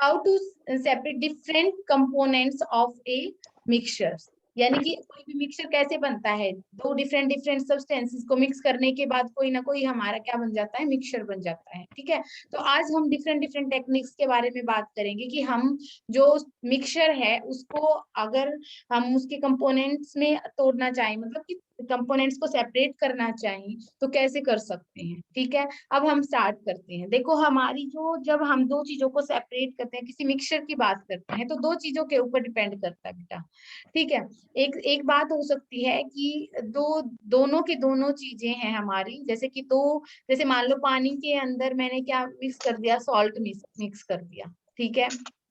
How to separate different components of a mixture, यानी कि कोई भी मिक्सचर कैसे बनता है, दो डिफरेंट डिफरेंट सब्सटेंसेस को मिक्स करने के बाद कोई ना कोई हमारा क्या बन जाता है, मिक्सचर बन जाता है। ठीक है, तो आज हम डिफरेंट डिफरेंट टेक्निक्स के बारे में बात करेंगे कि हम जो मिक्सचर है उसको अगर हम उसके कंपोनेंट्स में तोड़ना चाहें, मतलब कि कंपोनेंट्स को सेपरेट करना चाहें तो कैसे कर सकते हैं। ठीक है, अब हम स्टार्ट करते हैं। देखो हमारी जो, जब हम दो चीजों को सेपरेट करते हैं, किसी मिक्सचर की बात करते हैं, तो दो चीजों के ऊपर डिपेंड करता है बेटा। ठीक है, एक एक बात हो सकती है कि दोनों की दोनों चीजें हैं हमारी, जैसे कि दो, जैसे मान लो पानी के अंदर मैंने क्या मिक्स कर दिया, सॉल्ट मिक्स कर दिया। ठीक है,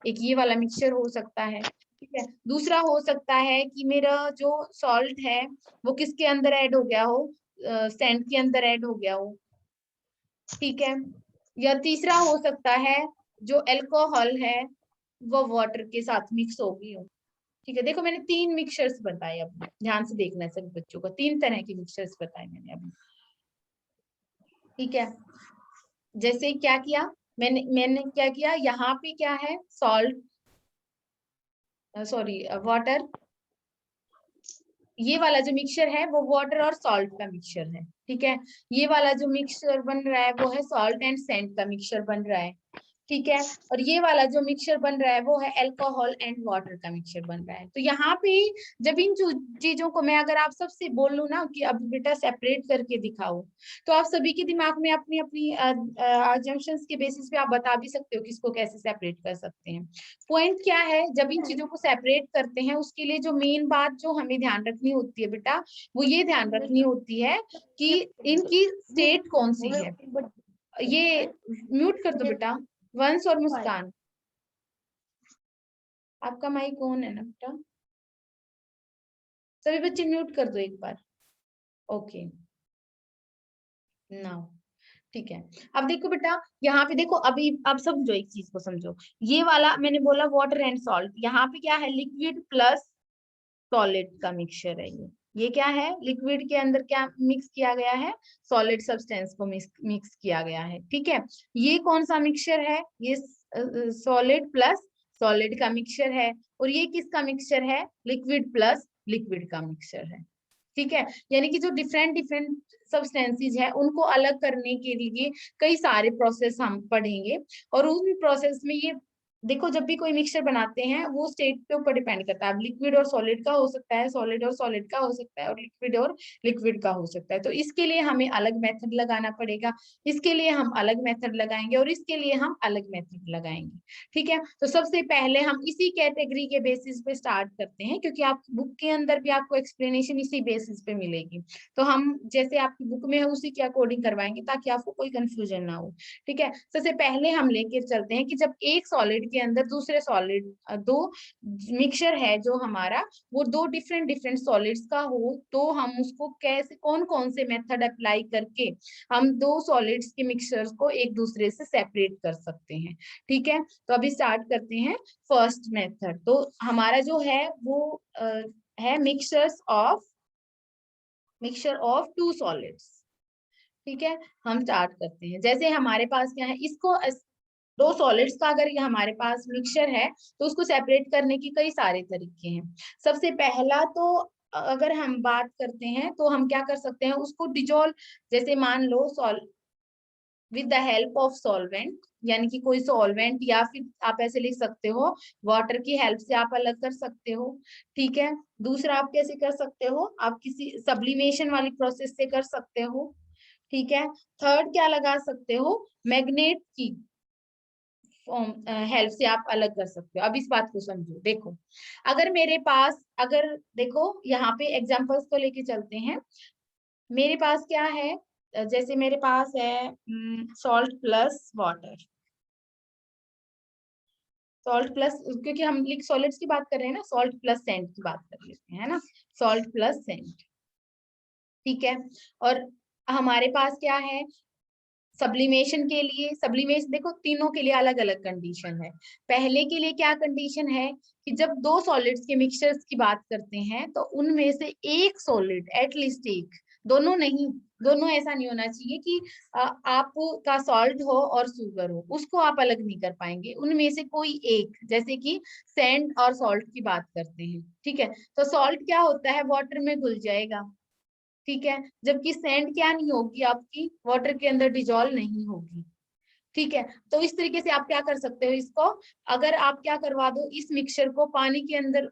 एक ये वाला मिक्सचर हो सकता है। ठीक है, दूसरा हो सकता है कि मेरा जो सॉल्ट है वो किसके अंदर ऐड हो गया हो, सैंड के अंदर ऐड हो गया हो। ठीक है, या तीसरा हो सकता है जो अल्कोहल है वो वाटर के साथ मिक्स हो गई हो। ठीक है, देखो मैंने तीन मिक्सचर्स बताए, अब ध्यान से देखना है सभी बच्चों को, तीन तरह के मिक्सचर्स बताए मैंने अभी। ठीक है, जैसे क्या किया मैंने क्या किया, यहाँ पे क्या है, सॉल्ट, सॉरी वाटर, ये वाला जो मिक्सचर है वो वाटर और सॉल्ट का मिक्सचर है। ठीक है, ये वाला जो मिक्सचर बन रहा है वो है सॉल्ट एंड सैंड का मिक्सचर बन रहा है। ठीक है, और ये वाला जो मिक्सचर बन रहा है वो है अल्कोहल एंड वाटर का मिक्सचर बन रहा है। तो यहाँ पे जब इन चीजों को मैं अगर आप सबसे बोलूं ना कि अब बेटा सेपरेट करके दिखाओ, तो आप सभी के दिमाग में अपनी अपनी अजम्पशंस के बेसिस पे आप बता भी सकते हो कि इसको कैसे सेपरेट कर सकते हैं। पॉइंट क्या है, जब इन चीजों को सेपरेट करते हैं उसके लिए जो मेन बात जो हमें ध्यान रखनी होती है बेटा, वो ये ध्यान रखनी होती है कि इनकी स्टेट कौन सी है। ये म्यूट कर दो बेटा, वंश और मुस्कान, आपका माइक ऑन है ना बेटा, सभी बच्चे म्यूट कर दो एक बार। ओके, नाउ ठीक है। अब देखो बेटा, यहाँ पे देखो, अभी अब समझो, एक चीज को समझो, ये वाला मैंने बोला वाटर एंड सॉल्ट, यहाँ पे क्या है, लिक्विड प्लस सॉलिड का मिक्सचर है ये क्या है, लिक्विड के अंदर क्या मिक्स किया गया है, सॉलिड सब्सटेंस को मिक्स किया गया है। ठीक है, ये कौन सा मिक्सचर है, ये सॉलिड प्लस सॉलिड का मिक्सचर है, और ये किसका मिक्सचर है, लिक्विड प्लस लिक्विड का मिक्सचर है। ठीक है, यानी कि जो डिफरेंट डिफरेंट सब्सटेंसेस है उनको अलग करने के लिए कई सारे प्रोसेस हम पढ़ेंगे, और उन प्रोसेस में ये देखो, जब भी कोई मिक्सचर बनाते हैं वो स्टेट के ऊपर डिपेंड करता है। अब लिक्विड और सॉलिड का हो सकता है, सॉलिड और सॉलिड का हो सकता है, और लिक्विड और लिक्विड का हो सकता है। तो इसके लिए हमें अलग मेथड लगाना पड़ेगा, इसके लिए हम अलग मेथड लगाएंगे, और इसके लिए हम अलग मेथड लगाएंगे। ठीक है, तो सबसे पहले हम इसी कैटेगरी के बेसिस पे स्टार्ट करते हैं, क्योंकि आप बुक के अंदर भी आपको एक्सप्लेनेशन इसी बेसिस पे मिलेगी। तो हम जैसे आपकी बुक में है उसी के अकॉर्डिंग करवाएंगे ताकि आपको कोई कंफ्यूजन ना हो। ठीक है, सबसे पहले हम लेके चलते हैं कि जब एक सॉलिड के अंदर दूसरे सॉलिड, दो मिक्सचर है जो हमारा, वो दो डिफरेंट डिफरेंट सॉलिड्स का हो, तो हम उसको कैसे, कौन कौन से मेथड अप्लाई करके हम दो सॉलिड्स के मिक्सचर्स को एक दूसरे से सेपरेट कर सकते हैं। ठीक है, तो अभी स्टार्ट करते हैं फर्स्ट मेथड। तो हमारा जो है वो है मिक्सचर ऑफ टू सॉलिड्स। ठीक है, हम स्टार्ट करते हैं। जैसे हमारे पास क्या है, इसको दो सॉलिड्स का अगर ये हमारे पास मिक्सचर है तो उसको सेपरेट करने की कई सारे तरीके हैं। सबसे पहला तो अगर हम बात करते हैं तो हम क्या कर सकते हैं, उसको डिजोल्व, जैसे मान लो with the help of solvent, यानी कि कोई सॉल्वेंट, या फिर आप ऐसे लिख सकते हो वाटर की हेल्प से आप अलग कर सकते हो। ठीक है, दूसरा आप कैसे कर सकते हो, आप किसी सब्लिमेशन वाली प्रोसेस से कर सकते हो। ठीक है, थर्ड क्या लगा सकते हो, मैग्नेट की हेल्प से आप अलग कर सकते हो। अब इस बात को समझो, देखो अगर मेरे पास, अगर देखो यहाँ पे एग्जांपल्स को लेके चलते हैं, मेरे पास क्या है, जैसे मेरे पास है salt plus water, salt plus, क्योंकि हम लिख सॉलिड्स की बात कर रहे हैं ना, सॉल्ट प्लस सैंड की बात कर लेते हैं, है ना, सॉल्ट प्लस सैंड। ठीक है, और हमारे पास क्या है, सब्लिमेशन के लिए, सब्लिमेशन देखो तीनों के लिए अलग अलग कंडीशन है। पहले के लिए क्या कंडीशन है कि जब दो सॉलिड्स के मिक्सचर्स की बात करते हैं तो उनमें से एक सॉलिड, एटलीस्ट एक दोनों नहीं, दोनों ऐसा नहीं होना चाहिए कि आपका सॉल्ट हो और शुगर हो, उसको आप अलग नहीं कर पाएंगे, उनमें से कोई एक, जैसे कि सैंड और सॉल्ट की बात करते हैं, ठीक है। तो सॉल्ट क्या होता है, वाटर में घुल जाएगा, ठीक है, जबकि सैंड क्या नहीं होगी, आपकी वाटर के अंदर डिजोल्व नहीं होगी, ठीक है। तो इस तरीके से आप क्या कर सकते हो इसको, अगर आप क्या करवा दो इस मिक्सचर को पानी के अंदर।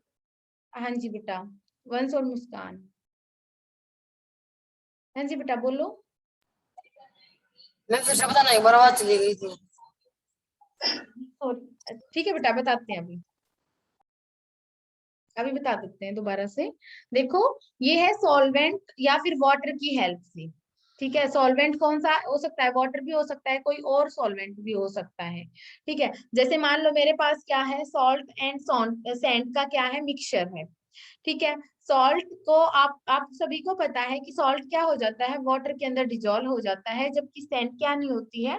हाँ जी बेटा, वंश और मुस्कान, हाँ जी बेटा बोलो। मैं फिर से पता नहीं बर्बाद चली गई थी। ठीक है बेटा, बताते हैं अभी, अभी बता देते हैं दोबारा से। देखो, ये है सॉल्वेंट या फिर वाटर की हेल्प से, ठीक है। सॉल्वेंट कौन सा हो सकता है, वाटर भी हो सकता है, कोई और सॉल्वेंट भी हो सकता है, ठीक है। जैसे मान लो मेरे पास क्या है, सॉल्ट एंड सैंड का क्या है, मिक्सचर है, ठीक है। सॉल्ट को आप सभी को पता है कि सॉल्ट क्या हो जाता है, वाटर के अंदर डिजोल्व हो जाता है, जबकि सैंड क्या नहीं होती है,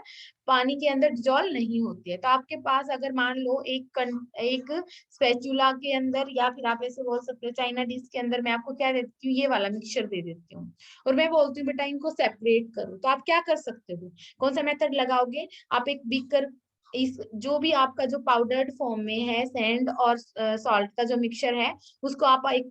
पानी के अंदर डिजोल्व नहीं होती है। तो आपके पास अगर मान लो एक स्पैचुला के अंदर, या फिर आप ऐसे बोल सकते हो चाइना डिश के अंदर, मैं आपको क्या देती हूँ, ये वाला मिक्सचर दे देती हूँ, और मैं बोलती हूँ बेटा इनको सेपरेट करो, तो आप क्या कर सकते हो, कौन सा मेथड लगाओगे, आप एक बीकर, इस जो भी आपका जो पाउडर्ड फॉर्म में है सैंड और सॉल्ट का जो मिक्सचर है, उसको आप एक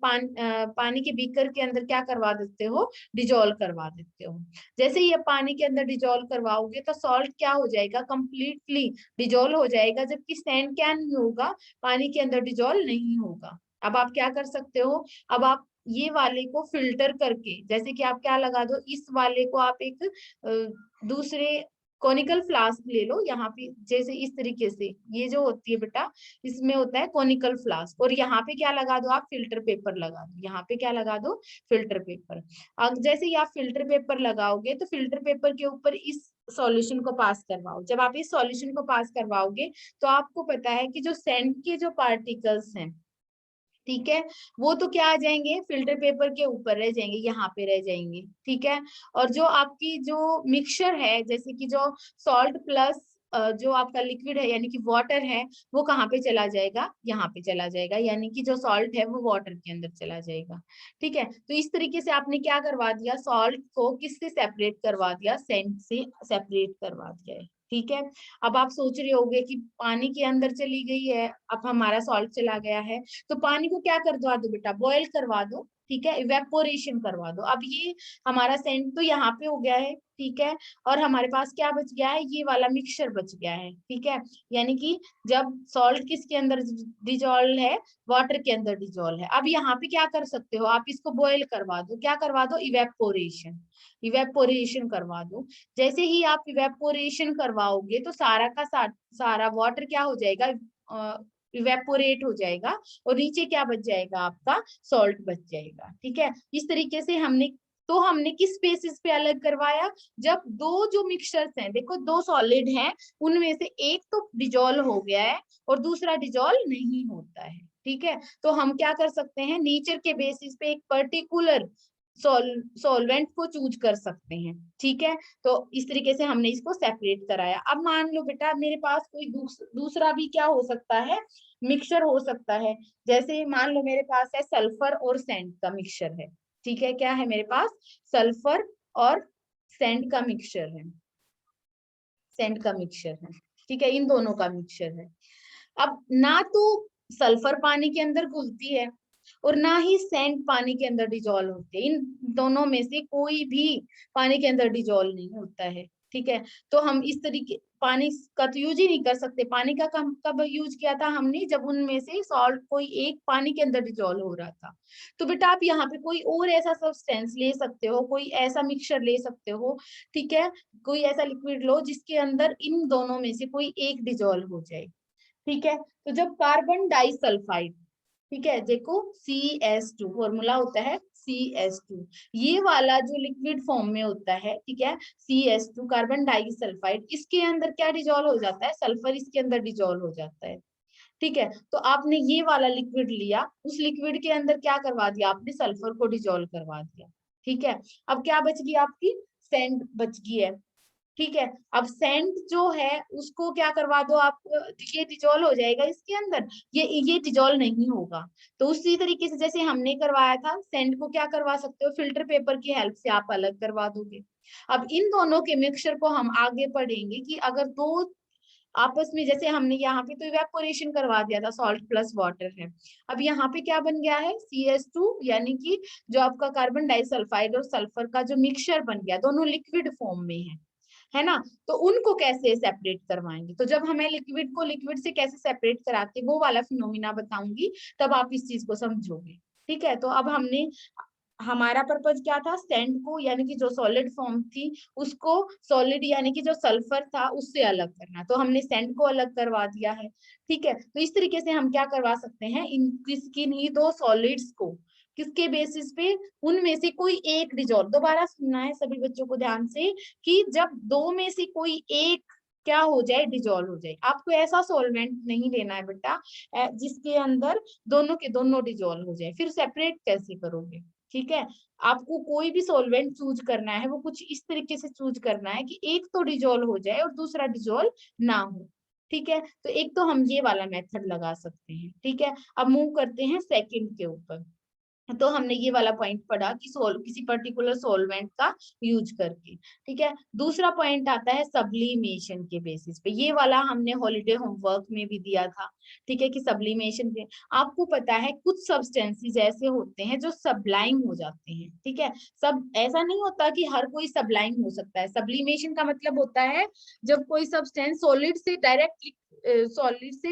पानी के बीकर के अंदर क्या करवा देते हो, डिजोल्व करवा देते हो। जैसे ही ये पानी के अंदर डिजोल्व करवाओगे तो सॉल्ट क्या हो जाएगा, कंप्लीटली डिजोल्व हो जाएगा, जबकि सैंड क्या नहीं होगा, पानी के अंदर डिजोल्व नहीं होगा। अब आप क्या कर सकते हो, अब आप ये वाले को फिल्टर करके, जैसे कि आप क्या लगा दो, इस वाले को आप एक दूसरे कॉनिकल फ्लास्क ले लो, यहाँ पे जैसे इस तरीके से, ये जो होती है बेटा, इसमें होता है कॉनिकल फ्लास्क, और यहाँ पे क्या लगा दो, आप फिल्टर पेपर लगा दो, यहाँ पे क्या लगा दो, फिल्टर पेपर। अब जैसे ही आप फिल्टर पेपर लगाओगे तो फिल्टर पेपर के ऊपर इस सॉल्यूशन को पास करवाओ, जब आप इस सॉल्यूशन को पास करवाओगे तो आपको पता है कि जो सैंड के जो पार्टिकल्स हैं, ठीक है, वो तो क्या आ जाएंगे, फिल्टर पेपर के ऊपर रह जाएंगे, यहाँ पे रह जाएंगे, ठीक है। और जो आपकी जो मिक्सचर है, जैसे कि जो सॉल्ट प्लस जो आपका लिक्विड है यानी कि वाटर है, वो कहाँ पे चला जाएगा, यहाँ पे चला जाएगा, यानी कि जो सॉल्ट है वो वाटर के अंदर चला जाएगा, ठीक है। तो इस तरीके से आपने क्या करवा दिया, सॉल्ट को किससे सेपरेट करवा दिया, सैंड से सेपरेट करवा दिया है, ठीक है। अब आप सोच रहे होगे कि पानी के अंदर चली गई है, अब हमारा सॉल्ट चला गया है, तो पानी को क्या करवा दो बेटा, बॉयल करवा दो, ठीक है, इवेपोरेशन करवा दो। अब ये हमारा सेंट तो यहाँ पे हो गया है, ठीक है, और हमारे पास क्या बच गया है, ये वाला मिक्सचर बच गया है, ठीक है। यानी कि जब सॉल्ट किसके अंदर डिजोल्व है, वाटर के अंदर डिजोल्व है। अब यहाँ पे क्या कर सकते हो, आप इसको बॉयल करवा दो, क्या करवा दो, इवेपोरेशन, इवेपोरेशन करवा दो। जैसे ही आप इवेपोरेशन करवाओगे तो सारा का सारा वाटर क्या हो जाएगा, इवेपोरेट हो जाएगा, और नीचे क्या बच जाएगा, आपका सॉल्ट बच जाएगा, ठीक है। इस तरीके से हमने किस बेसिस पे अलग करवाया, जब दो जो मिक्सचर्स हैं, देखो दो सॉलिड हैं, उनमें से एक तो डिजोल्व हो गया है और दूसरा डिजोल्व नहीं होता है, ठीक है। तो हम क्या कर सकते हैं, नेचर के बेसिस पे एक पर्टिकुलर सॉल्वेंट को चूज कर सकते हैं, ठीक है। तो इस तरीके से हमने इसको सेपरेट कराया। अब मान लो बेटा मेरे पास कोई दूसरा भी क्या हो सकता है, मिक्सचर हो सकता है। जैसे मान लो मेरे पास है सल्फर और सैंड का मिक्सचर है, ठीक है, क्या है मेरे पास, सल्फर और सैंड का मिक्सचर है, सैंड का मिक्सचर है, ठीक है, इन दोनों का मिक्सचर है। अब ना तो सल्फर पानी के अंदर घुलती है और ना ही सैंड पानी के अंदर डिजोल्व होते हैं, इन दोनों में से कोई भी पानी के अंदर डिजोल्व नहीं होता है, ठीक है। तो हम इस तरीके पानी का तो यूज ही नहीं कर सकते, पानी का कब यूज किया था हमने, जब उनमें से सॉल्ट कोई एक पानी के अंदर डिजोल्व हो रहा था। तो बेटा आप यहाँ पे कोई और ऐसा सब्सटेंस ले सकते हो, कोई ऐसा मिक्सचर ले सकते हो, ठीक है, कोई ऐसा लिक्विड लो जिसके अंदर इन दोनों में से कोई एक डिजोल्व हो जाए, ठीक है। तो जब कार्बन डाइसल्फाइड, ठीक है, देखो CS2 फॉर्मूला होता है CS2, ये वाला जो लिक्विड फॉर्म में होता है, ठीक है, CS2 कार्बन डाइसल्फाइड, इसके अंदर क्या डिजोल्व हो जाता है, सल्फर इसके अंदर डिजोल्व हो जाता है, ठीक है। तो आपने ये वाला लिक्विड लिया, उस लिक्विड के अंदर क्या करवा दिया, आपने सल्फर को डिजोल्व करवा दिया, ठीक है। अब क्या बच गई, आपकी सैंड बच गई है, ठीक है। अब सेंट जो है उसको क्या करवा दो आप, ये डिजोल्व हो जाएगा इसके अंदर, ये डिजोल्व नहीं होगा। तो उसी तरीके से जैसे हमने करवाया था, सेंट को क्या करवा सकते हो, फिल्टर पेपर की हेल्प से आप अलग करवा दोगे। अब इन दोनों के मिक्सचर को हम आगे पढ़ेंगे कि अगर दो आपस में, जैसे हमने यहाँ पे तो इवेपोरेशन करवा दिया था, सॉल्ट प्लस वाटर है। अब यहाँ पे क्या बन गया है, CH2, यानी कि जो आपका कार्बन डाइसल्फाइड और सल्फर का जो मिक्सचर बन गया, दोनों लिक्विड फॉर्म में है ना। तो उनको कैसे सेपरेट करवाएंगे, तो जब हमें लिक्विड को लिक्विड से कैसे सेपरेट कराते वो वाला फिनोमिना बताऊंगी, तब आप इस चीज को समझोगे। ठीक है, तो अब हमने, हमारा पर्पज क्या था, सेंट को यानी कि जो सॉलिड फॉर्म थी उसको सॉलिड यानी कि जो सल्फर था उससे अलग करना, तो हमने सेंट को अलग करवा दिया है। ठीक है, तो इस तरीके से हम क्या करवा सकते हैं, इन्हीं दो सॉलिड्स को किसके बेसिस पे, उनमें से कोई एक डिजोल्व, दोबारा सुनना है सभी बच्चों को ध्यान से, कि जब दो में से कोई एक क्या हो जाए, डिजोल्व हो जाए। आपको ऐसा सॉल्वेंट नहीं लेना है बेटा जिसके अंदर दोनों के दोनों डिजोल्व हो जाए, फिर सेपरेट कैसे करोगे। ठीक है, आपको कोई भी सॉल्वेंट चूज करना है वो कुछ इस तरीके से चूज करना है कि एक तो डिजोल्व हो जाए और दूसरा डिजोल्व ना हो। ठीक है, तो एक तो हम ये वाला मेथड लगा सकते हैं। ठीक है, अब मूव करते हैं सेकंड के ऊपर। तो हमने ये वाला पॉइंट पढ़ा कि किसी पर्टिकुलर सॉल्वेंट का यूज करके। ठीक है, दूसरा पॉइंट आता है सब्लिमेशन के बेसिस पे, ये वाला हमने हॉलीडे होमवर्क में भी दिया था। ठीक है, कि सब्लिमेशन के, आपको पता है कुछ सब्सटेंसेस ऐसे होते हैं जो सब्लाइम हो जाते हैं। ठीक है, सब ऐसा नहीं होता कि हर कोई सब्लाइम हो सकता है। सब्लिमेशन का मतलब होता है जब कोई सब्सटेंस सॉलिड से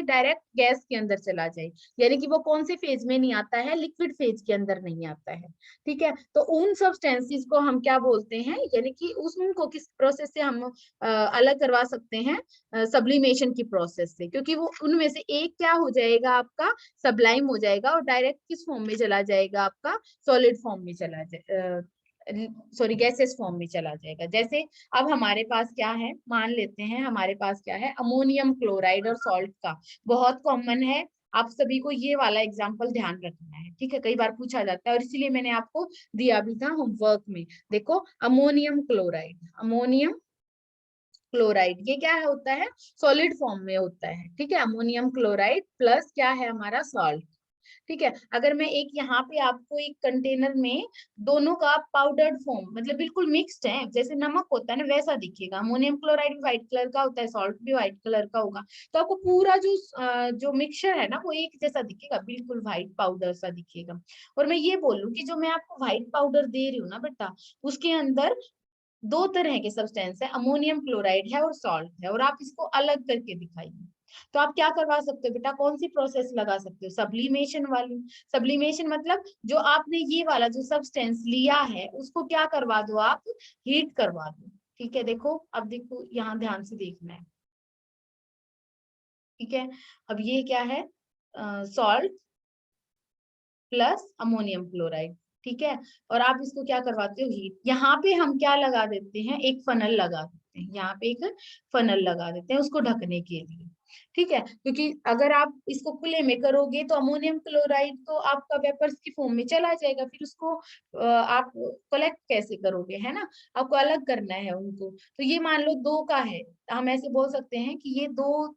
डायरेक्ट गैस के अंदर चला जाए, यानी कि वो कौन से फेज में नहीं आता है, लिक्विड फेज के अंदर नहीं आता है। ठीक है, तो उन सब्सटेंसेस को हम क्या बोलते हैं, यानी कि उनको किस प्रोसेस से हम अलग करवा सकते हैं, सब्लिमेशन की प्रोसेस से, क्योंकि वो उनमें से एक क्या हो जाएगा आपका, सब्लाइम हो जाएगा और डायरेक्ट किस फॉर्म में चला जाएगा, आपका सॉलिड फॉर्म में चला जाए, सॉरी गैसेस फॉर्म में चला जाएगा। जैसे अब हमारे पास क्या है, मान लेते हैं हमारे पास क्या है, अमोनियम क्लोराइड और सॉल्ट का, बहुत कॉमन है। आप सभी को ये वाला एग्जाम्पल ध्यान रखना है। ठीक है, कई बार पूछा जाता है और इसीलिए मैंने आपको दिया भी था होमवर्क में। देखो, अमोनियम क्लोराइड ये क्या होता है, सॉलिड फॉर्म में होता है। ठीक है, अमोनियम क्लोराइड प्लस क्या है हमारा, सॉल्ट। ठीक है, अगर मैं एक यहाँ पे आपको एक कंटेनर में दोनों का पाउडर्ड फॉर्म, मतलब बिल्कुल मिक्स्ड है, जैसे नमक होता है ना वैसा दिखेगा, अमोनियम क्लोराइड भी व्हाइट कलर का होता है, सॉल्ट भी व्हाइट कलर का होगा, तो आपको पूरा जो मिक्सचर है ना वो एक जैसा दिखेगा, बिल्कुल व्हाइट पाउडर सा दिखेगा। और मैं ये बोलूँ कि जो मैं आपको व्हाइट पाउडर दे रही हूँ ना बेटा, उसके अंदर दो तरह के सब्सटेंस है, अमोनियम क्लोराइड है और सॉल्ट है, और आप इसको अलग करके दिखाइए। तो आप क्या करवा सकते हो बेटा, कौन सी प्रोसेस लगा सकते हो, सब्लिमेशन वाली। सब्लिमेशन मतलब जो आपने ये वाला जो सब्सटेंस लिया है उसको क्या करवा दो आप, हीट करवा दो। ठीक है, देखो अब देखो यहाँ ध्यान से देखना है। ठीक है, अब ये क्या है, सॉल्ट प्लस अमोनियम क्लोराइड। ठीक है, और आप इसको क्या करवाते हो, हीट। यहाँ पे हम क्या लगा देते हैं, एक फनल लगा देते हैं, यहाँ पे एक फनल लगा देते हैं उसको ढकने के लिए। ठीक है, क्योंकि अगर आप इसको खुले में करोगे तो अमोनियम क्लोराइड तो आपका वेपर्स की फॉर्म में चला जाएगा, फिर उसको आप कलेक्ट कैसे करोगे, है ना, आपको अलग करना है उनको। तो ये मान लो दो का है, हम ऐसे बोल सकते हैं कि ये दो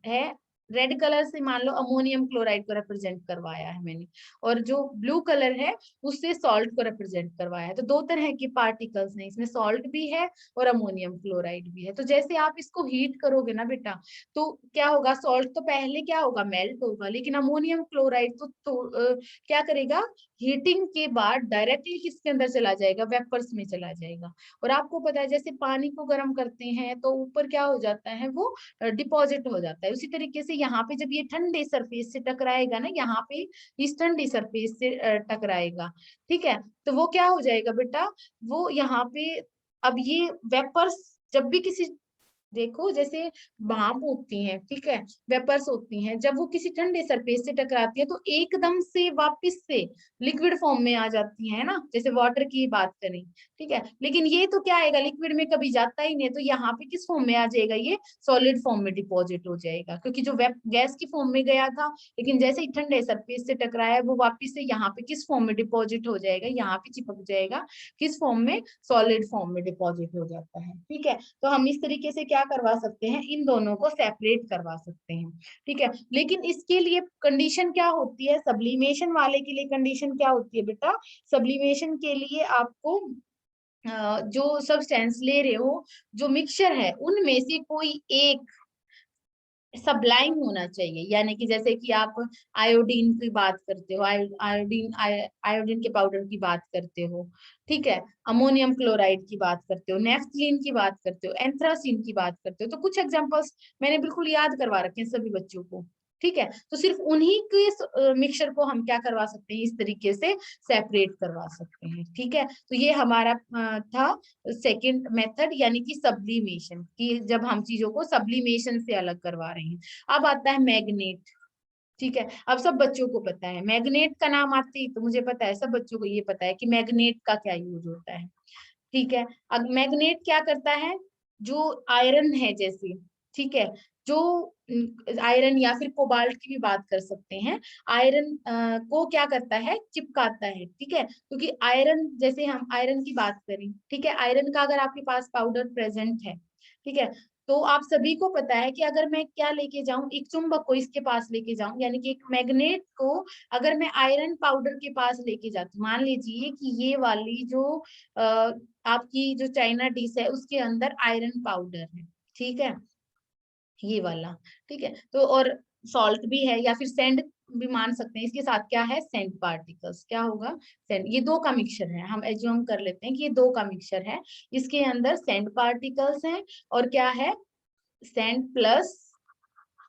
है, रेड कलर से मान लो अमोनियम क्लोराइड को रिप्रेजेंट करवाया है मैंने, और जो ब्लू कलर है उससे सॉल्ट को रिप्रेजेंट करवाया है। तो दो तरह के पार्टिकल्स हैं इसमें, सॉल्ट भी है और अमोनियम क्लोराइड भी है। तो जैसे आप इसको हीट करोगे ना बेटा, तो क्या होगा, सॉल्ट तो पहले क्या होगा, मेल्ट होगा, लेकिन अमोनियम क्लोराइड क्या करेगा, हीटिंग के बाद डायरेक्टली किसके अंदर चला जाएगा, वेपर्स में चला जाएगा। और आपको पता है जैसे पानी को गर्म करते हैं तो ऊपर क्या हो जाता है, वो डिपॉजिट हो जाता है। उसी तरीके से यहाँ पे जब ये ठंडे सरफेस से टकराएगा ना, यहाँ पे इस ठंडी सरफेस से टकराएगा। ठीक है, तो वो क्या हो जाएगा बेटा, वो यहाँ पे, अब ये वेपर्स जब भी किसी देखो जैसे भाप होती हैं, ठीक है, वेपर्स होती हैं, जब वो किसी ठंडे सरफेस से टकराती है तो एकदम से वापस से लिक्विड फॉर्म में आ जाती है ना, जैसे वाटर की बात करें, ठीक है। लेकिन ये तो क्या आएगा, लिक्विड में कभी जाता ही नहीं है, तो यहाँ पे किस फॉर्म में आ जाएगा, ये सॉलिड फॉर्म में डिपॉजिट हो जाएगा, क्योंकि जो गैस की फॉर्म में गया था, लेकिन जैसे ही ठंडे सरफेस से टकराया वो वापिस से यहाँ पे किस फॉर्म में डिपॉजिट हो जाएगा, यहाँ पे चिपक जाएगा, किस फॉर्म में, सॉलिड फॉर्म में डिपॉजिट हो जाता है, ठीक है। तो हम इस तरीके से क्या करवा सकते हैं, इन दोनों को सेपरेट करवा सकते हैं, ठीक है। लेकिन इसके लिए कंडीशन क्या होती है, सब्लिमेशन वाले के लिए कंडीशन क्या होती है बेटा, सब्लिमेशन के लिए आपको जो सब्सटेंस ले रहे हो, जो मिक्सचर है, उनमें से कोई एक सबलाइम होना चाहिए, यानी कि जैसे कि आप आयोडीन की बात करते हो, आयोडीन के पाउडर की बात करते हो, ठीक है, अमोनियम क्लोराइड की बात करते हो, नेफ्थलीन की बात करते हो, एंथ्रासीन की बात करते हो, तो कुछ एग्जांपल्स मैंने बिल्कुल याद करवा रखे हैं सभी बच्चों को, ठीक है। तो सिर्फ उन्हीं के मिक्सचर को हम क्या करवा सकते हैं, इस तरीके से सेपरेट करवा सकते हैं, ठीक है। तो ये हमारा था सेकंड मेथड, यानी कि सब्लिमेशन, कि जब हम चीजों को सब्लिमेशन से अलग करवा रहे हैं। अब आता है मैग्नेट, ठीक है। अब सब बच्चों को पता है मैग्नेट का नाम आते ही, तो मुझे पता है सब बच्चों को ये पता है कि मैग्नेट का क्या यूज होता है, ठीक है। अब मैग्नेट क्या करता है, जो आयरन है जैसे, ठीक है, जो आयरन या फिर कोबाल्ट की भी बात कर सकते हैं, आयरन को क्या करता है, चिपकाता है, ठीक है। क्योंकि आयरन, जैसे हम आयरन की बात करें, ठीक है, आयरन का अगर आपके पास पाउडर प्रेजेंट है, ठीक है, तो आप सभी को पता है कि अगर मैं क्या लेके जाऊं, एक चुंबक को इसके पास लेके जाऊं, यानी कि एक मैग्नेट को अगर मैं आयरन पाउडर के पास लेके जाती हूँ, मान लीजिए कि ये वाली जो आपकी जो चाइना डिश है उसके अंदर आयरन पाउडर है, ठीक है, ये वाला, ठीक है। तो और सॉल्ट भी है या फिर सैंड भी मान सकते हैं, इसके साथ क्या है, सैंड पार्टिकल्स, क्या होगा, सैंड, ये दो का मिक्सचर है, हम एज्यूम कर लेते हैं कि ये दो का मिक्सचर है, इसके अंदर सैंड पार्टिकल्स हैं और क्या है, सैंड प्लस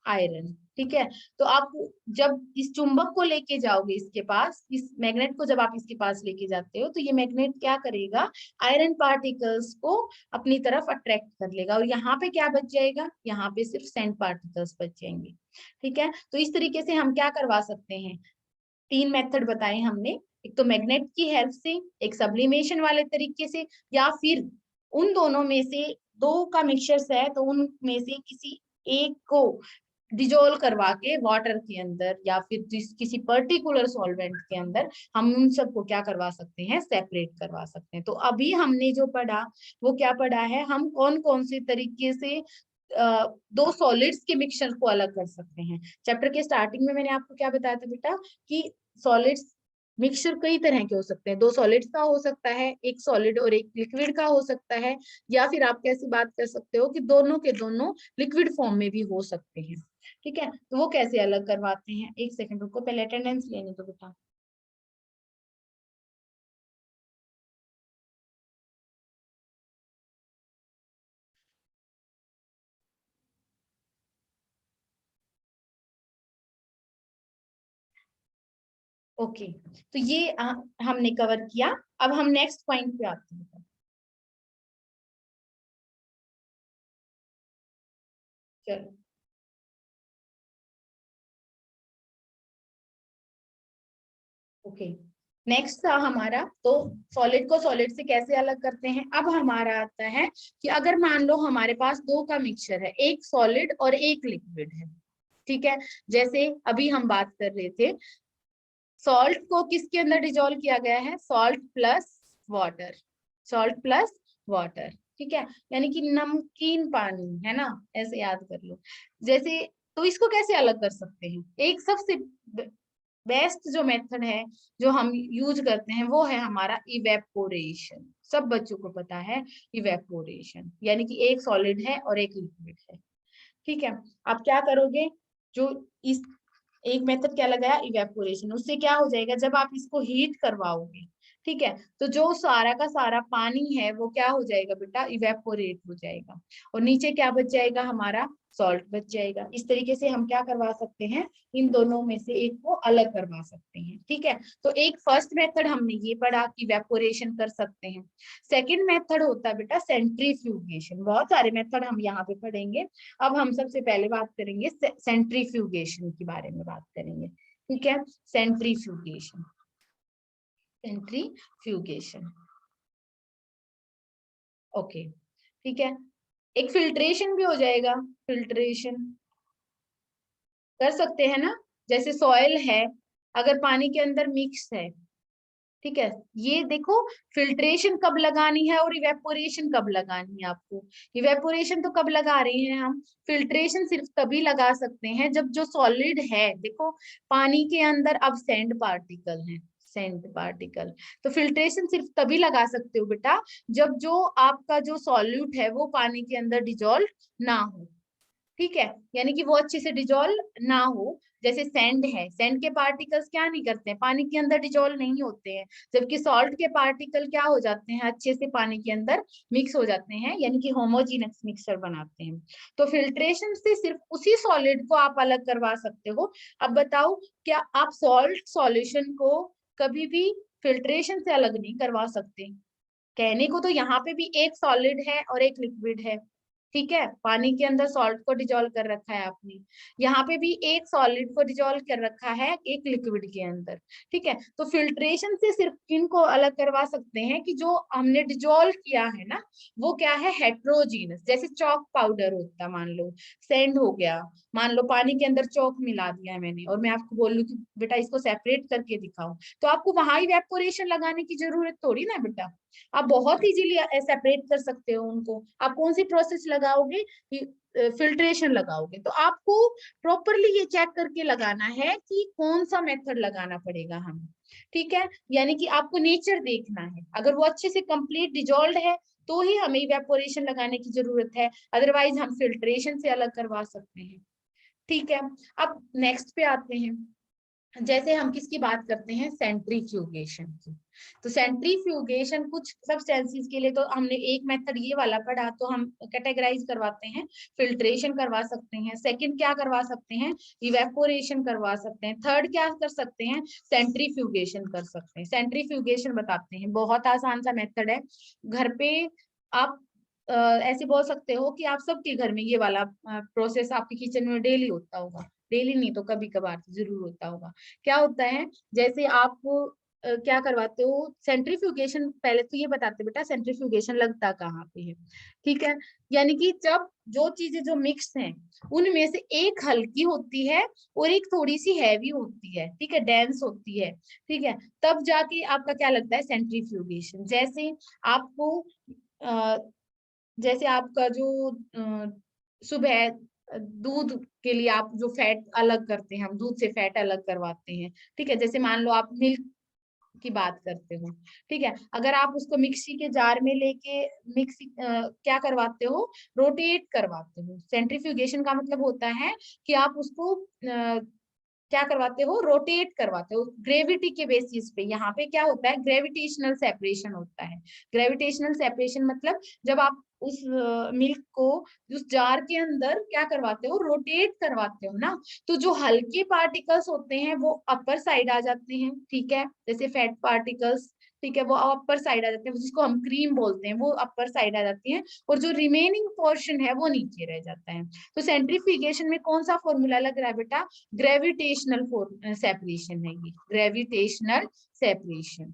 आयरन, ठीक है। तो आप जब इस चुंबक को लेके जाओगे इसके पास, इस मैग्नेट को जब आप इसके पास लेके जाते हो, तो ये मैग्नेट क्या करेगा, आयरन पार्टिकल्स को अपनी तरफ अट्रैक्ट कर लेगा, और यहाँ पे क्या बच जाएगा, यहाँ पे सिर्फ सैंड पार्टिकल्स बच जाएंगे, ठीक है। तो इस तरीके से हम क्या करवा सकते हैं, तीन मेथड बताए हमने, एक तो मैग्नेट की हेल्प से, एक सब्लिमेशन वाले तरीके से, या फिर उन दोनों में से दो का मिक्सचर है तो उनमें से किसी एक को डिजोल्व करवा के वाटर के अंदर या फिर किसी पर्टिकुलर सॉल्वेंट के अंदर हम उन सबको क्या करवा सकते हैं, सेपरेट करवा सकते हैं। तो अभी हमने जो पढ़ा वो क्या पढ़ा है, हम कौन कौन से तरीके से दो सॉलिड्स के मिक्सचर को अलग कर सकते हैं। चैप्टर के स्टार्टिंग में मैंने आपको क्या बताया था बेटा, कि सॉलिड्स मिक्सचर कई तरह के हो सकते हैं, दो सॉलिड्स का हो सकता है, एक सॉलिड और एक लिक्विड का हो सकता है, या फिर आप कैसी बात कर सकते हो कि दोनों के दोनों लिक्विड फॉर्म में भी हो सकते हैं, ठीक है। तो वो कैसे अलग करवाते हैं, एक सेकंड रुको, पहले अटेंडेंस लेने दो बेटा। ओके, तो ये हमने कवर किया। अब हम नेक्स्ट पॉइंट पे आते हैं, चलो। ओके, नेक्स्ट था हमारा, तो सॉलिड को सॉलिड से कैसे अलग करते हैं। अब हमारा आता है कि अगर मान लो हमारे पास दो का मिक्सचर है, एक सॉलिड और एक लिक्विड है, ठीक है। जैसे अभी हम बात कर रहे थे, सॉल्ट को किसके अंदर डिजोल्व किया गया है, salt plus water, salt plus water, ठीक है, यानी कि नमकीन पानी है ना, ऐसे याद कर लो। जैसे, तो इसको कैसे अलग कर सकते हैं, एक सबसे बेस्ट जो मेथड है जो हम यूज करते हैं वो है हमारा इवेपोरेशन, सब बच्चों को पता है इवेपोरेशन, यानी कि एक सॉलिड है और एक लिक्विड है, ठीक है। आप क्या करोगे, जो इस एक मेथड क्या लगाया, इवेपोरेशन, उससे क्या हो जाएगा, जब आप इसको हीट करवाओगे, ठीक है। तो जो सारा का सारा पानी है वो क्या हो जाएगा बेटा, इवेपोरेट हो जाएगा, और नीचे क्या बच जाएगा, हमारा सॉल्ट बच जाएगा। इस तरीके से हम क्या करवा सकते हैं, इन दोनों में से एक को अलग करवा सकते हैं। ठीक है, तो एक फर्स्ट मेथड हमने ये पढ़ा कि इवेपोरेशन कर सकते हैं। सेकंड मेथड होता है बेटा सेंट्रीफ्यूगेशन। बहुत सारे मेथड हम यहाँ पे पढ़ेंगे, अब हम सबसे पहले बात करेंगे सेंट्रीफ्यूगेशन के बारे में बात करेंगे। ठीक है, सेंट्रीफ्यूगेशन, सेंट्रीफ्यूगेशन, ओके, ठीक है। एक फिल्ट्रेशन भी हो जाएगा, फिल्ट्रेशन कर सकते हैं ना, जैसे सॉइल है अगर पानी के अंदर मिक्स है, ठीक है। ये देखो फिल्ट्रेशन कब लगानी है और इवेपोरेशन कब लगानी है आपको। इवेपोरेशन तो कब लगा रहे हैं हम, फिल्ट्रेशन सिर्फ तभी लगा सकते हैं जब जो सॉलिड है, देखो पानी के अंदर अब सैंड पार्टिकल है, सैंड पार्टिकल, तो फिल्ट्रेशन सिर्फ तभी लगा सकते हो बेटा जब जो आपका जो सॉल्यूट है वो पानी के अंदर डिजोल्व ना हो। ठीक है, यानी कि वो अच्छे से डिजोल्व ना हो। जैसे सैंड है, सैंड के पार्टिकल्स क्या नहीं करते हैं, पानी के अंदर डिजोल्व नहीं होते हैं, जबकि सॉल्ट के पार्टिकल क्या हो जाते हैं, अच्छे से पानी के अंदर मिक्स हो जाते हैं, यानी कि होमोजीनस मिक्सचर बनाते हैं। तो फिल्ट्रेशन से सिर्फ उसी सॉलिड को आप अलग करवा सकते हो। अब बताओ, क्या आप सॉल्ट सॉल्यूशन को कभी भी फिल्ट्रेशन से अलग नहीं करवा सकते। कहने को तो यहाँ पे भी एक सॉलिड है और एक लिक्विड है, ठीक है, पानी के अंदर सॉल्ट को डिजोल्व कर रखा है आपने, यहाँ पे भी एक सॉलिड को डिजोल्व कर रखा है एक लिक्विड के अंदर। ठीक है, तो फिल्ट्रेशन से सिर्फ इनको अलग करवा सकते हैं कि जो हमने डिजोल्व किया है ना वो क्या है, हेट्रोजीनस, जैसे चॉक पाउडर होता है, मान लो सैंड हो गया, मान लो पानी के अंदर चौक मिला दिया है मैंने और मैं आपको बोल लूं कि बेटा इसको सेपरेट करके दिखाओ, तो आपको वहां इवेपोरेशन लगाने की जरूरत थोड़ी ना बेटा, आप बहुत इजीली सेपरेट कर सकते हो उनको। आप कौन सी प्रोसेस लगाओगे, फिल्ट्रेशन लगाओगे, तो आपको प्रॉपरली ये चेक करके लगाना है कि कौन सा मेथड लगाना पड़ेगा हमें। ठीक है, यानी कि आपको नेचर देखना है, अगर वो अच्छे से कंप्लीट डिजोल्व है तो ही हमें इवेपोरेशन लगाने की जरूरत है, अदरवाइज हम फिल्ट्रेशन से अलग करवा सकते हैं। ठीक है, अब नेक्स्ट पे आते हैं, जैसे हम किसकी बात करते हैं, सेंट्रीफ्यूगेशन की। तो सेंट्रीफ्यूगेशन कुछ सब्सटेंसेस के लिए तो हमने एक मेथड ये वाला पढ़ा, तो हम कैटेगराइज करवाते हैं, फिल्ट्रेशन करवा सकते हैं, सेकंड क्या करवा सकते हैं, इवेपोरेशन करवा सकते हैं, थर्ड क्या कर सकते हैं, सेंट्रीफ्यूगेशन कर सकते हैं। सेंट्रीफ्यूगेशन बताते हैं, बहुत आसान सा मेथड है, घर पे आप ऐसे बोल सकते हो कि आप सबके घर में ये वाला प्रोसेस आपके किचन में डेली होता होगा, डेली नहीं तो कभी कभार जरूर होता होगा। क्या होता है, जैसे आप क्या करवाते हो, सेंट्रीफ्यूगेशन, पहले तो ये बताते बेटा सेंट्रीफ्यूगेशन लगता कहाँ पे है। ठीक है, यानी कि जब जो चीजें जो मिक्स हैं उनमें से एक हल्की होती है और एक थोड़ी सी हैवी होती है, ठीक है, डेंस होती है, ठीक है, तब जाके आपका क्या लगता है, सेंट्रीफ्यूगेशन। जैसे आपको जैसे आपका जो सुबह दूध के लिए आप जो फैट अलग करते हैं, हम दूध से फैट अलग करवाते हैं, ठीक है, जैसे मान लो आप मिल्क की बात करते हो, ठीक है, अगर आप उसको मिक्सी के जार में लेके मिक्सी क्या करवाते हो, रोटेट करवाते हो। सेंट्रीफ्यूगेशन का मतलब होता है कि आप उसको क्या करवाते हो, रोटेट करवाते हो ग्रेविटी के बेसिस पे। यहाँ पे क्या होता है, ग्रेविटेशनल सेपरेशन होता है। ग्रेविटेशनल सेपरेशन मतलब जब आप उस मिल्क को उस जार के अंदर क्या करवाते हो, रोटेट करवाते हो ना, तो जो हल्के पार्टिकल्स होते हैं वो अपर साइड आ जाते हैं, ठीक है, जैसे फैट पार्टिकल्स, ठीक है, वो अपर साइड आ जाते हैं, जिसको हम क्रीम बोलते हैं, वो अपर साइड आ जाती है, और जो रिमेनिंग पोर्शन है वो नीचे रह जाता है। तो सेंट्रीफ्यूगेशन में कौन सा फॉर्मूला लग रहा है बेटा, ग्रेविटेशनल सेपरेशन है, ये ग्रेविटेशनल सेपरेशन।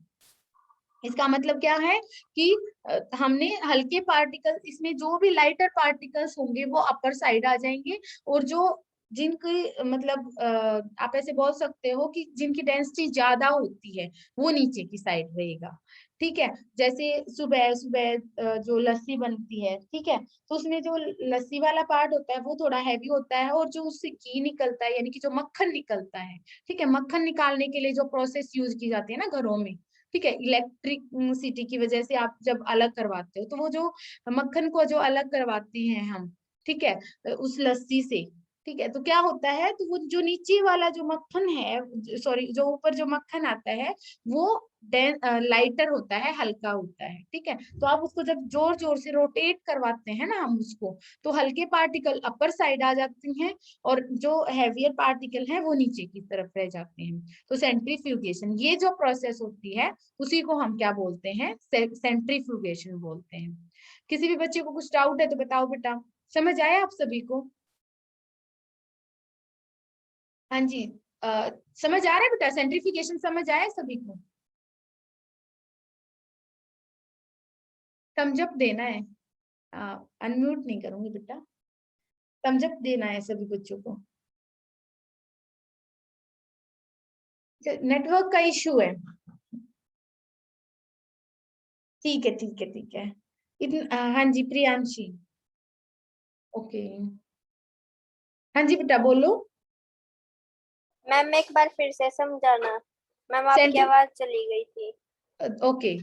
इसका मतलब क्या है कि हमने हल्के पार्टिकल्स, इसमें जो भी लाइटर पार्टिकल्स होंगे वो अपर साइड आ जाएंगे, और जो जिनकी मतलब आप ऐसे बोल सकते हो कि जिनकी डेंसिटी ज्यादा होती है वो नीचे की साइड रहेगा। ठीक है, जैसे सुबह सुबह जो लस्सी बनती है, ठीक है, तो उसमें जो लस्सी वाला पार्ट होता है वो थोड़ा हैवी होता है, और जो उससे घी निकलता है यानी कि जो मक्खन निकलता है, ठीक है, मक्खन निकालने के लिए जो प्रोसेस यूज की जाती है ना घरों में, ठीक है, इलेक्ट्रिसिटी की वजह से आप जब अलग करवाते हो तो वो जो मक्खन को जो अलग करवाते हैं हम, ठीक है, उस लस्सी से, ठीक है, तो क्या होता है, तो वो जो नीचे वाला जो मक्खन है, सॉरी, जो ऊपर जो मक्खन आता है वो लाइटर होता है, हल्का होता है। ठीक है, तो आप उसको जब जोर जोर से रोटेट करवाते हैं ना हम उसको, तो हल्के पार्टिकल अपर साइड आ जाते हैं और जो हैवियर पार्टिकल है वो नीचे की तरफ रह जाते हैं। तो सेंट्रीफ्यूगेशन, ये जो प्रोसेस होती है उसी को हम क्या बोलते हैं, सेंट्रीफ्यूगेशन बोलते हैं। किसी भी बच्चे को कुछ डाउट है तो बताओ बेटा, समझ आया आप सभी को? हाँ जी, समझ आ रहा है बेटा, सेंट्रीफिकेशन समझ आया सभी को? थम्स अप देना है, अनम्यूट नहीं करूंगी बेटा, थम्स अप देना है सभी बच्चों को। नेटवर्क का इश्यू है, ठीक है ठीक है ठीक है। हाँ जी प्रियांशी, ओके, हाँ जी बेटा बोलो। मैम एक बार फिर से समझाना, मैम आपकी सेंट्री आवाज चली गई थी। ओके,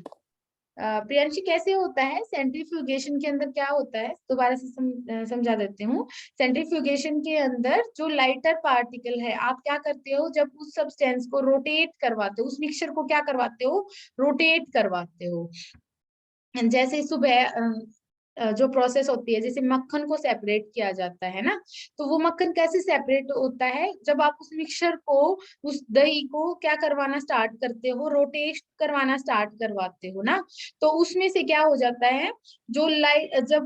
प्रियांशी कैसे होता है सेंट्रीफ्यूगेशन के अंदर, क्या होता है दोबारा से समझा देती हूँ। सेंट्रीफ्यूगेशन के अंदर जो लाइटर पार्टिकल है, आप क्या करते हो, जब उस सब्सटेंस को रोटेट करवाते हो, उस मिक्सचर को क्या करवाते हो, रोटेट करवाते हो। जैसे सुबह जो प्रोसेस होती है, जैसे मक्खन को सेपरेट किया जाता है ना, तो वो मक्खन कैसे सेपरेट होता है, जब आप उस मिक्सचर को, उस दही को क्या करवाना स्टार्ट करते हो, रोटेट करवाना स्टार्ट करवाते हो ना, तो उसमें से क्या हो जाता है, जो लाइट, जब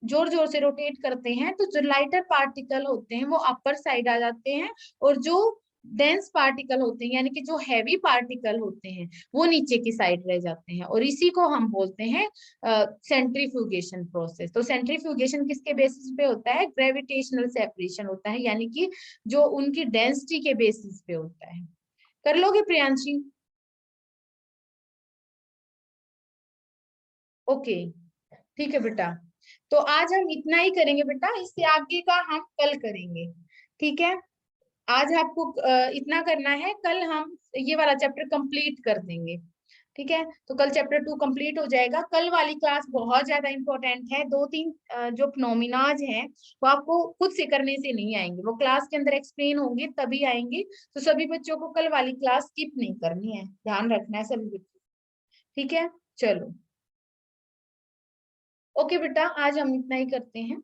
जोर जोर से रोटेट करते हैं तो जो लाइटर पार्टिकल होते हैं वो अपर साइड आ जाते हैं, और जो डेंस पार्टिकल होते हैं, यानी कि जो हैवी पार्टिकल होते हैं, वो नीचे की साइड रह जाते हैं, और इसी को हम बोलते हैं सेंट्रीफ्यूगेशन प्रोसेस। तो सेंट्रीफ्यूगेशन किसके बेसिस पे होता है, ग्रेविटेशनल सेपरेशन होता है, यानी कि जो उनकी डेंसिटी के बेसिस पे होता है। कर लोगे प्रियांशी? ओके, ठीक है बेटा, तो आज हम इतना ही करेंगे बेटा, इससे आगे का हम कल करेंगे। ठीक है, आज आपको इतना करना है, कल हम ये वाला चैप्टर कंप्लीट कर देंगे। ठीक है, तो कल चैप्टर 2 कंप्लीट हो जाएगा। कल वाली क्लास बहुत ज्यादा इंपॉर्टेंट है, दो तीन जो फिनोमिनाज हैं वो आपको खुद से करने से नहीं आएंगे, वो क्लास के अंदर एक्सप्लेन होंगे तभी आएंगे। तो सभी बच्चों को कल वाली क्लास स्किप नहीं करनी है, ध्यान रखना है सभी बच्चों। ठीक है, चलो, ओके बेटा, आज हम इतना ही करते हैं।